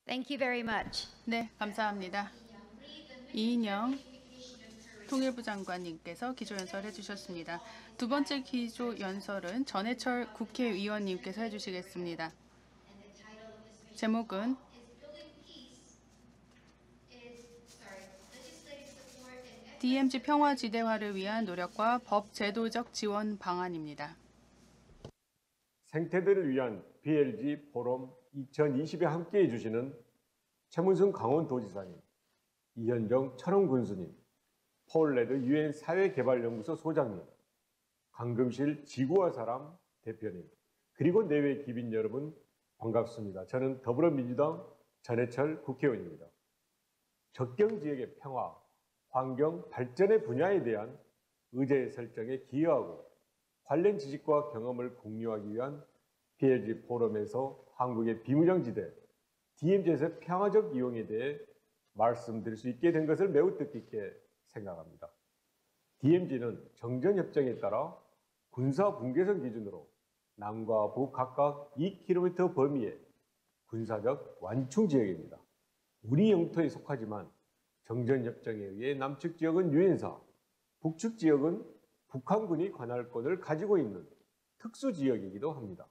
Thank you very much. 네, 감사합니다. 이인영 통일부 장관님께서 기조연설 해주셨습니다. 두 번째 기조연설은 전해철 국회의원님께서 해주시겠습니다. 제목은 DMZ 평화지대화를 위한 노력과 법 제도적 지원 방안입니다. 생태들을 위한 BLG 포럼 2020에 함께해 주시는 최문순 강원도지사님, 이현정 철원군수님, 폴레드 UN 사회개발연구소 소장님, 강금실 지구와 사람 대표님, 그리고 내외 기빈 여러분 반갑습니다. 저는 더불어민주당 전해철 국회의원입니다. 접경지역의 평화, 환경, 발전의 분야에 대한 의제 설정에 기여하고 관련 지식과 경험을 공유하기 위한 BLG 포럼에서 한국의 비무장지대 DMZ의 평화적 이용에 대해 말씀드릴 수 있게 된 것을 매우 뜻깊게 생각합니다. DMZ는 정전협정에 따라 군사분계선 기준으로 남과 북 각각 2km 범위의 군사적 완충지역입니다. 우리 영토에 속하지만 정전협정에 의해 남측 지역은 유엔사, 북측 지역은 북한군이 관할권을 가지고 있는 특수지역이기도 합니다.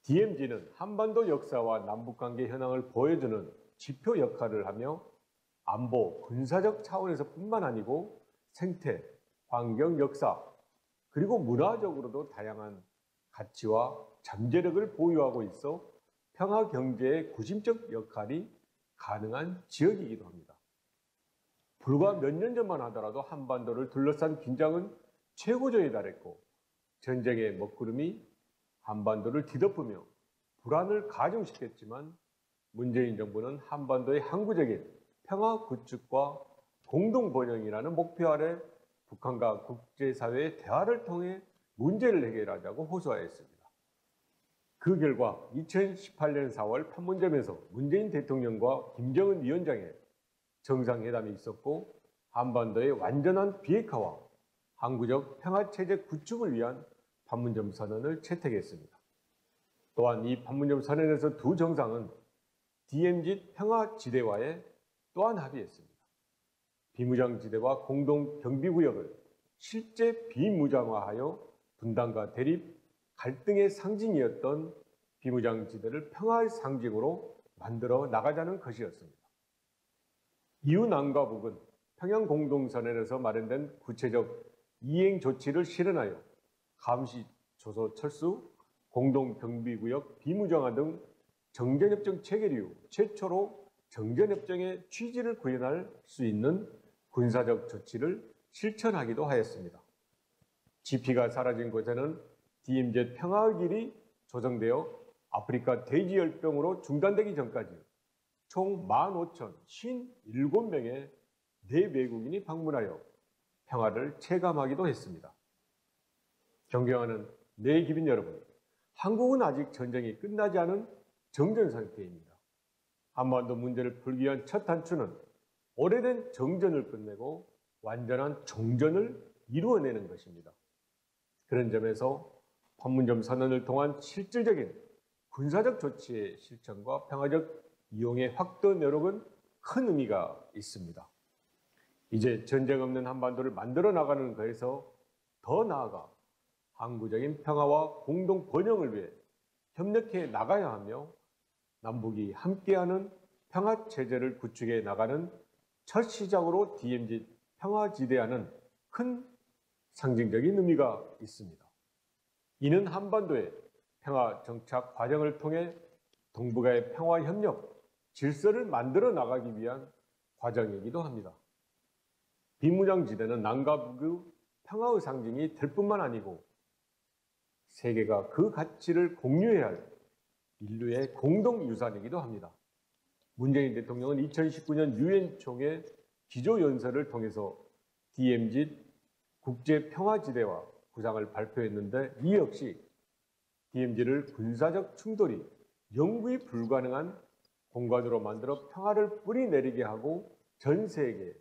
DMZ는 한반도 역사와 남북관계 현황을 보여주는 지표 역할을 하며 안보, 군사적 차원에서 뿐만 아니고 생태, 환경, 역사, 그리고 문화적으로도 다양한 가치와 잠재력을 보유하고 있어 평화 경제의 구심적 역할이 가능한 지역이기도 합니다. 불과 몇 년 전만 하더라도 한반도를 둘러싼 긴장은 최고조에 달했고 전쟁의 먹구름이 한반도를 뒤덮으며 불안을 가중시켰지만 문재인 정부는 한반도의 항구적인 평화 구축과 공동 번영이라는 목표 아래 북한과 국제사회의 대화를 통해 문제를 해결하자고 호소하였습니다. 그 결과 2018년 4월 판문점에서 문재인 대통령과 김정은 위원장의 정상회담이 있었고 한반도의 완전한 비핵화와 항구적 평화체제 구축을 위한 판문점 선언을 채택했습니다. 또한 이 판문점 선언에서 두 정상은 DMZ 평화지대화에 또한 합의했습니다. 비무장지대와 공동경비구역을 실제 비무장화하여 분단과 대립, 갈등의 상징이었던 비무장지대를 평화의 상징으로 만들어 나가자는 것이었습니다. 이후 남과 북은 평양공동선언에서 마련된 구체적 이행 조치를 실현하여 감시, 조소, 철수, 공동경비구역, 비무장화 등 정전협정 체결 이후 최초로 정전협정의 취지를 구현할 수 있는 군사적 조치를 실천하기도 하였습니다. GP가 사라진 곳에는 DMZ 평화의 길이 조성되어 아프리카 돼지열병으로 중단되기 전까지 총 15,057명의 내외국인이 방문하여 평화를 체감하기도 했습니다. 존경하는 내기빈 여러분, 한국은 아직 전쟁이 끝나지 않은 정전 상태입니다. 한반도 문제를 풀기 위한 첫 단추는 오래된 정전을 끝내고 완전한 종전을 이루어내는 것입니다. 그런 점에서 판문점 선언을 통한 실질적인 군사적 조치의 실천과 평화적 이용의 확대 노력은 큰 의미가 있습니다. 이제 전쟁 없는 한반도를 만들어 나가는 것에서 더 나아가 항구적인 평화와 공동 번영을 위해 협력해 나가야 하며 남북이 함께하는 평화체제를 구축해 나가는 첫 시작으로 DMZ 평화지대화는 큰 상징적인 의미가 있습니다. 이는 한반도의 평화 정착 과정을 통해 동북아의 평화 협력, 질서를 만들어 나가기 위한 과정이기도 합니다. 비무장지대는 남과 북의 평화의 상징이 될 뿐만 아니고 세계가 그 가치를 공유해야 할 인류의 공동유산이기도 합니다. 문재인 대통령은 2019년 유엔 총회 기조연설을 통해서 DMZ 국제평화지대화 구상을 발표했는데 이 역시 DMZ를 군사적 충돌이 영구히 불가능한 공간으로 만들어 평화를 뿌리내리게 하고 전 세계에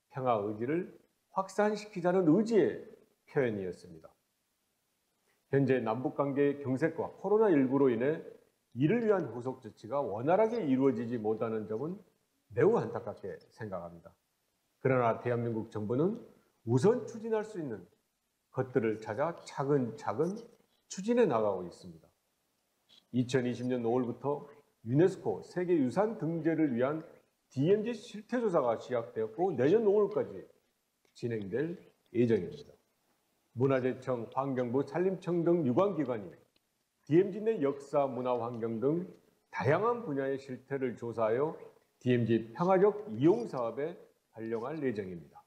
평화 의지를 확산시키자는 의지의 표현이었습니다. 현재 남북관계의 경색과 코로나19로 인해 이를 위한 후속 조치가 원활하게 이루어지지 못하는 점은 매우 안타깝게 생각합니다. 그러나 대한민국 정부는 우선 추진할 수 있는 것들을 찾아 차근차근 추진해 나가고 있습니다. 2020년 5월부터 유네스코 세계유산 등재를 위한 DMZ 실태조사가 시작되었고 내년 5월까지 진행될 예정입니다. 문화재청, 환경부, 산림청 등 유관기관이 DMZ 내 역사, 문화, 환경 등 다양한 분야의 실태를 조사하여 DMZ 평화적 이용 사업에 활용할 예정입니다.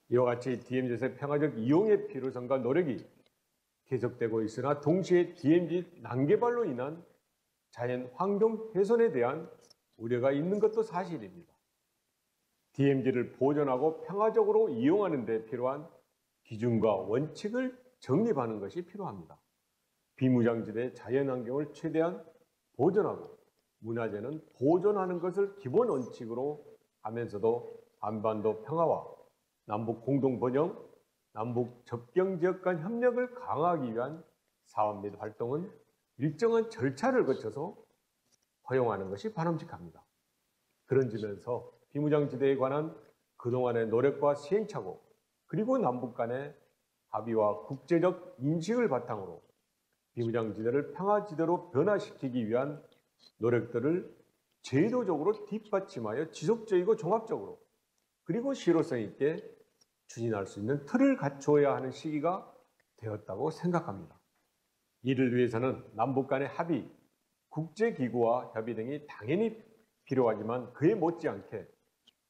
이와 같이 DMZ의 평화적 이용의 필요성과 노력이 계속되고 있으나 동시에 DMZ 난개발로 인한 자연 환경 훼손에 대한 우려가 있는 것도 사실입니다. DMZ를 보존하고 평화적으로 이용하는 데 필요한 기준과 원칙을 정립하는 것이 필요합니다. 비무장지대의 자연환경을 최대한 보존하고 문화재는 보존하는 것을 기본 원칙으로 하면서도 한반도 평화와 남북 공동번영, 남북 접경지역 간 협력을 강화하기 위한 사업 및 활동은 일정한 절차를 거쳐서 허용하는 것이 바람직합니다. 그런 점에서 비무장지대에 관한 그동안의 노력과 시행착오, 그리고 남북 간의 합의와 국제적 인식을 바탕으로 비무장지대를 평화지대로 변화시키기 위한 노력들을 제도적으로 뒷받침하여 지속적이고 종합적으로 그리고 실효성 있게 추진할 수 있는 틀을 갖추어야 하는 시기가 되었다고 생각합니다. 이를 위해서는 남북 간의 합의, 국제기구와 협의 등이 당연히 필요하지만 그에 못지않게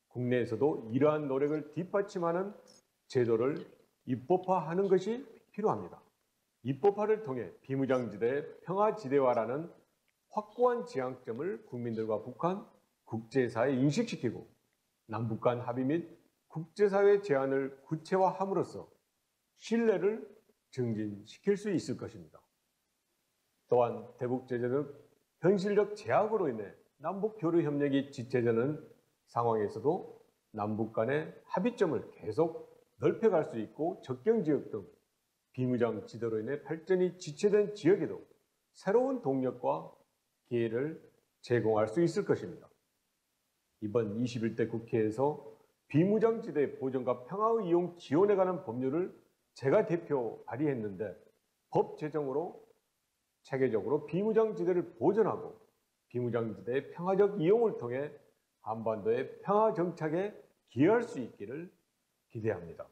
국내에서도 이러한 노력을 뒷받침하는 제도를 입법화하는 것이 필요합니다. 입법화를 통해 비무장지대의 평화지대화라는 확고한 지향점을 국민들과 북한, 국제사회에 인식시키고 남북 간 합의 및 국제사회 제안을 구체화함으로써 신뢰를 증진시킬 수 있을 것입니다. 또한 대북제재는 현실적 제약으로 인해 남북 교류 협력이 지체되는 상황에서도 남북 간의 합의점을 계속 넓혀갈 수 있고 접경지역 등 비무장 지대로 인해 발전이 지체된 지역에도 새로운 동력과 기회를 제공할 수 있을 것입니다. 이번 21대 국회에서 비무장지대 보존과 평화의 이용 지원에 관한 법률을 제가 대표 발의했는데 법 제정으로 체계적으로 비무장지대를 보존하고 비무장지대의 평화적 이용을 통해 한반도의 평화 정착에 기여할 수 있기를 기대합니다.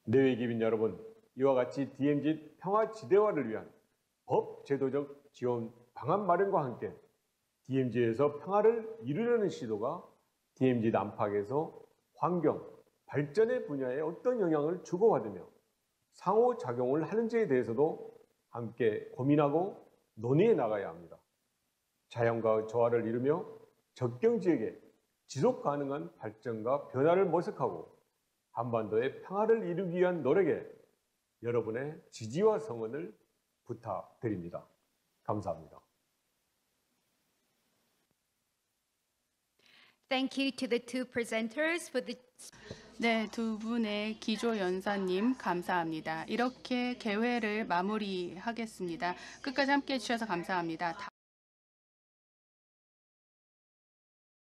내외기민 여러분, 이와 같이 DMZ 평화지대화를 위한 법 제도적 지원 방안 마련과 함께 DMZ에서 평화를 이루려는 시도가 DMZ 안팎에서 환경, 발전의 분야에 어떤 영향을 주고받으며 상호작용을 하는지에 대해서도 함께 고민하고 논의해 나가야 합니다. 자연과의 조화를 이루며 접경지역의 지속 가능한 발전과 변화를 모색하고 한반도의 평화를 이루기 위한 노력에 여러분의 지지와 성원을 부탁드립니다. 감사합니다. Thank you to the two presenters for the 네, 두 분의 기조 연사님 감사합니다. 이렇게 개회를 마무리하겠습니다. 끝까지 함께해 주셔서 감사합니다.